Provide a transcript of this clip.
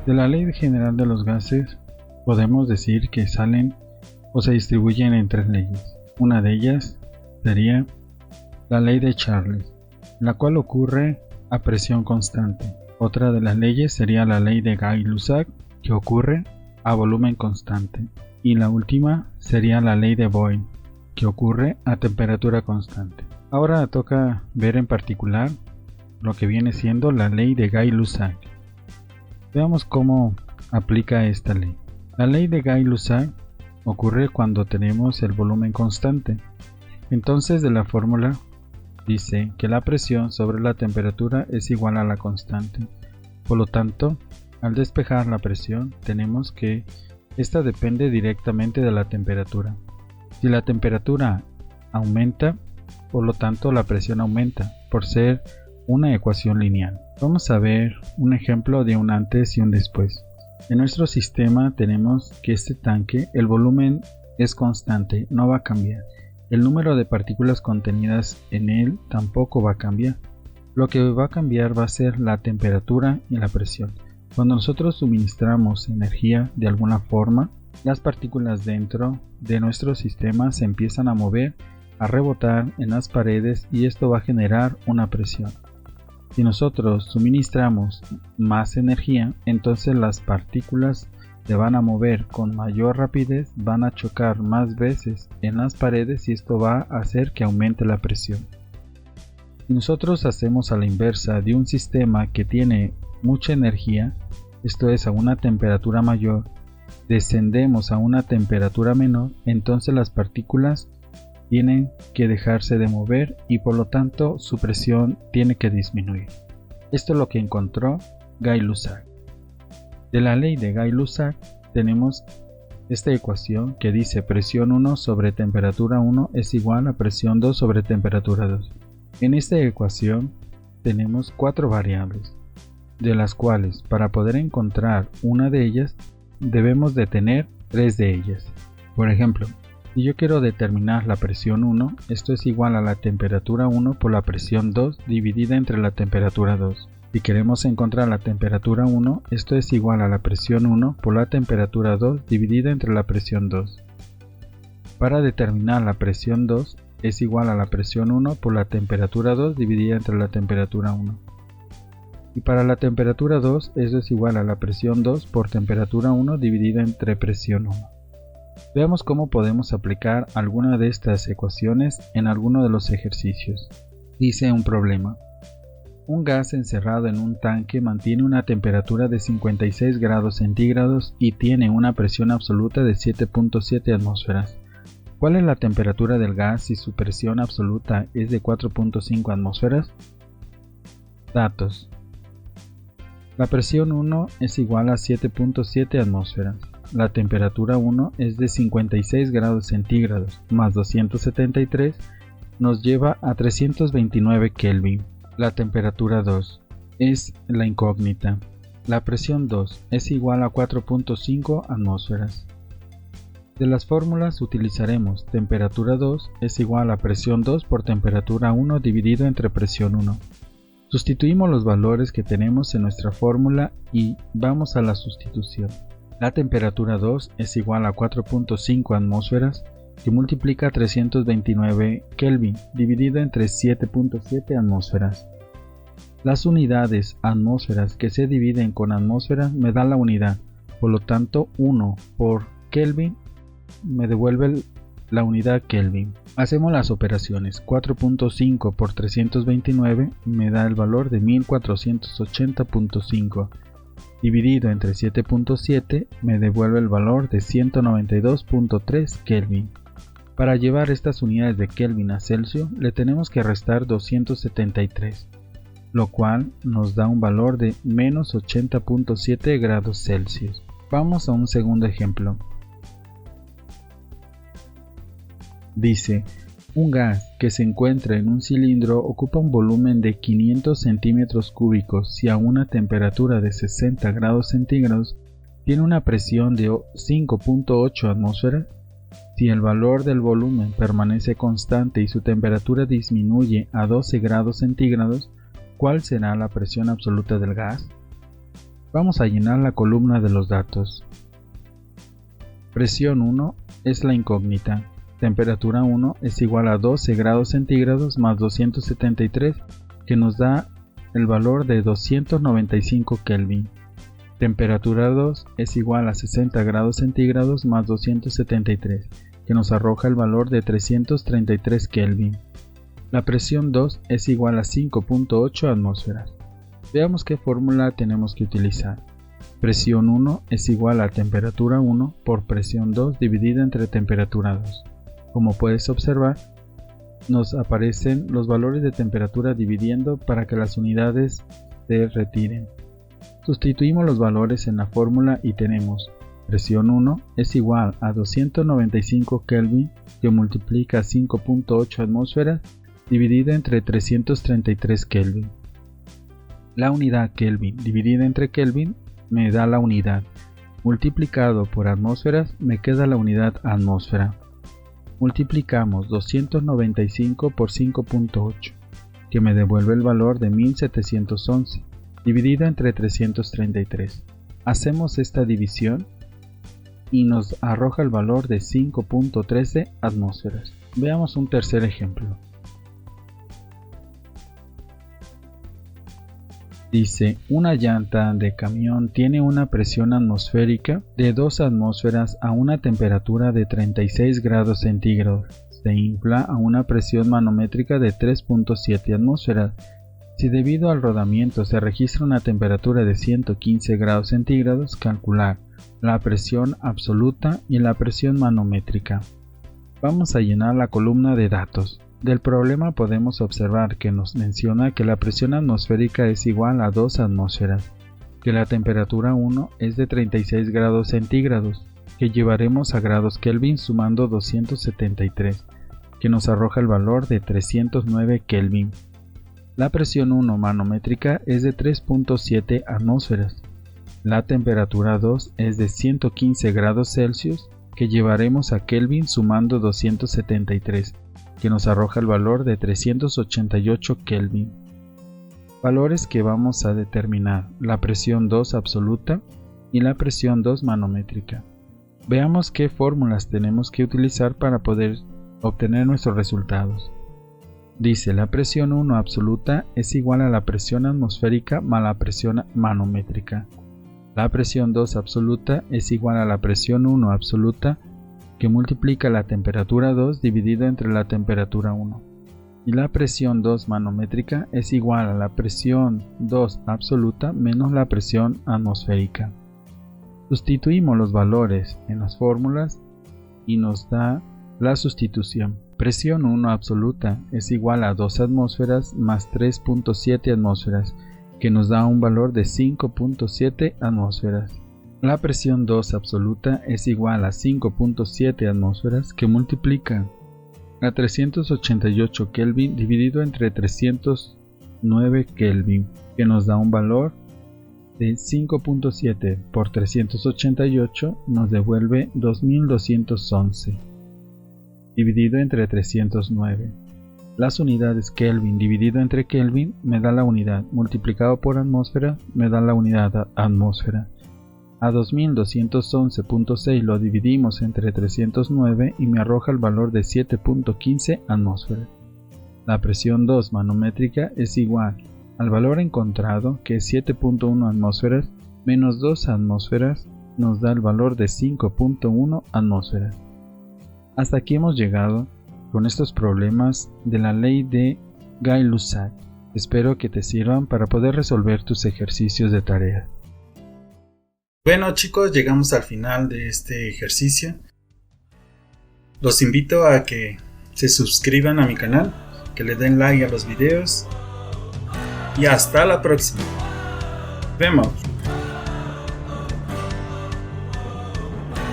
De la ley general de los gases podemos decir que salen o se distribuyen en tres leyes. Una de ellas sería la ley de Charles, la cual ocurre a presión constante. Otra de las leyes sería la ley de Gay-Lussac, que ocurre a volumen constante. Y la última sería la ley de Boyle, que ocurre a temperatura constante. Ahora toca ver en particular lo que viene siendo la ley de Gay-Lussac. Veamos cómo aplica esta ley. La ley de Gay-Lussac ocurre cuando tenemos el volumen constante. Entonces de la fórmula dice que la presión sobre la temperatura es igual a la constante. Por lo tanto, al despejar la presión, tenemos que esta depende directamente de la temperatura. Si la temperatura aumenta, por lo tanto la presión aumenta, por ser una ecuación lineal. Vamos a ver un ejemplo de un antes y un después. En nuestro sistema tenemos que este tanque, el volumen es constante, no va a cambiar. El número de partículas contenidas en él tampoco va a cambiar. Lo que va a cambiar va a ser la temperatura y la presión. Cuando nosotros suministramos energía de alguna forma, las partículas dentro de nuestro sistema se empiezan a mover, a rebotar en las paredes y esto va a generar una presión. Si nosotros suministramos más energía, entonces las partículas se van a mover con mayor rapidez, van a chocar más veces en las paredes y esto va a hacer que aumente la presión. Si nosotros hacemos a la inversa de un sistema que tiene mucha energía, esto es a una temperatura mayor, descendemos a una temperatura menor, entonces las partículas tienen que dejarse de mover y por lo tanto su presión tiene que disminuir. Esto es lo que encontró Gay-Lussac. De la ley de Gay-Lussac tenemos esta ecuación que dice presión 1 sobre temperatura 1 es igual a presión 2 sobre temperatura 2. En esta ecuación tenemos 4 variables, de las cuales para poder encontrar una de ellas debemos de tener 3 de ellas. Por ejemplo, si yo quiero determinar la presión 1, esto es igual a la temperatura 1 por la presión 2 dividida entre la temperatura 2. Si queremos encontrar la temperatura 1, esto es igual a la presión 1 por la temperatura 2 dividida entre la presión 2. Para determinar la presión 2 es igual a la presión 1 por la temperatura 2 dividida entre la temperatura 1. Y para la temperatura 2, eso es igual a la presión 2 por temperatura 1 dividida entre presión 1. Veamos cómo podemos aplicar alguna de estas ecuaciones en alguno de los ejercicios. Dice un problema. Un gas encerrado en un tanque mantiene una temperatura de 56 grados centígrados y tiene una presión absoluta de 7.7 atmósferas. ¿Cuál es la temperatura del gas si su presión absoluta es de 4.5 atmósferas? Datos. La presión 1 es igual a 7.7 atmósferas. La temperatura 1 es de 56 grados centígrados más 273 nos lleva a 329 Kelvin. La temperatura 2 es la incógnita. La presión 2 es igual a 4.5 atmósferas. De las fórmulas utilizaremos temperatura 2 es igual a presión 2 por temperatura 1 dividido entre presión 1. Sustituimos los valores que tenemos en nuestra fórmula y vamos a la sustitución. La temperatura 2 es igual a 4.5 atmósferas que multiplica 329 Kelvin dividido entre 7.7 atmósferas. Las unidades atmósferas que se dividen con atmósferas me da la unidad, por lo tanto 1 por Kelvin me devuelve la unidad Kelvin. Hacemos las operaciones, 4.5 por 329 me da el valor de 1480.5, dividido entre 7.7 me devuelve el valor de 192.3 Kelvin. Para llevar estas unidades de Kelvin a Celsius le tenemos que restar 273, lo cual nos da un valor de menos 80.7 grados Celsius. Vamos a un segundo ejemplo. Dice, un gas que se encuentra en un cilindro ocupa un volumen de 500 centímetros cúbicos si a una temperatura de 60 grados centígrados tiene una presión de 5.8 atmósferas. Si el valor del volumen permanece constante y su temperatura disminuye a 12 grados centígrados, ¿cuál será la presión absoluta del gas? Vamos a llenar la columna de los datos. Presión 1 es la incógnita. Temperatura 1 es igual a 12 grados centígrados más 273, que nos da el valor de 295 Kelvin. Temperatura 2 es igual a 60 grados centígrados más 273, que nos arroja el valor de 333 Kelvin. La presión 2 es igual a 5.8 atmósferas. Veamos qué fórmula tenemos que utilizar. Presión 1 es igual a temperatura 1 por presión 2 dividida entre temperatura 2. Como puedes observar, nos aparecen los valores de temperatura dividiendo para que las unidades se retiren. Sustituimos los valores en la fórmula y tenemos presión 1 es igual a 295 Kelvin, que multiplica 5.8 atmósferas dividida entre 333 Kelvin. La unidad Kelvin dividida entre Kelvin me da la unidad. Multiplicado por atmósferas me queda la unidad atmósfera. Multiplicamos 295 por 5.8, que me devuelve el valor de 1711, dividido entre 333. Hacemos esta división y nos arroja el valor de 5.13 atmósferas. Veamos un tercer ejemplo. Dice, una llanta de camión tiene una presión atmosférica de 2 atmósferas a una temperatura de 36 grados centígrados. Se infla a una presión manométrica de 3.7 atmósferas. Si debido al rodamiento se registra una temperatura de 115 grados centígrados, calcular la presión absoluta y la presión manométrica. Vamos a llenar la columna de datos. Del problema podemos observar que nos menciona que la presión atmosférica es igual a 2 atmósferas, que la temperatura 1 es de 36 grados centígrados, que llevaremos a grados Kelvin sumando 273, que nos arroja el valor de 309 Kelvin. La presión 1 manométrica es de 3.7 atmósferas. La temperatura 2 es de 115 grados Celsius, que llevaremos a Kelvin sumando 273, que nos arroja el valor de 388 Kelvin. Valores que vamos a determinar: la presión 2 absoluta y la presión 2 manométrica. Veamos qué fórmulas tenemos que utilizar para poder obtener nuestros resultados. Dice, la presión 1 absoluta es igual a la presión atmosférica más la presión manométrica. La presión 2 absoluta es igual a la presión 1 absoluta, que multiplica la temperatura 2 dividida entre la temperatura 1. Y la presión 2 manométrica es igual a la presión 2 absoluta menos la presión atmosférica. Sustituimos los valores en las fórmulas y nos da la sustitución. Presión 1 absoluta es igual a 2 atmósferas más 3.7 atmósferas, que nos da un valor de 5.7 atmósferas. La presión 2 absoluta es igual a 5.7 atmósferas, que multiplica a 388 Kelvin dividido entre 309 Kelvin, que nos da un valor de 5.7 por 388 nos devuelve 2211, dividido entre 309. Las unidades Kelvin dividido entre Kelvin me da la unidad, multiplicado por atmósfera me da la unidad atmósfera. A 2211.6 lo dividimos entre 309 y me arroja el valor de 7.15 atmósferas. La presión 2 manométrica es igual al valor encontrado, que es 7.1 atmósferas, menos 2 atmósferas nos da el valor de 5.1 atmósferas. Hasta aquí hemos llegado con estos problemas de la ley de Gay-Lussac. Espero que te sirvan para poder resolver tus ejercicios de tarea. Bueno chicos, llegamos al final de este ejercicio. Los invito a que se suscriban a mi canal, que le den like a los videos y hasta la próxima. Vemos.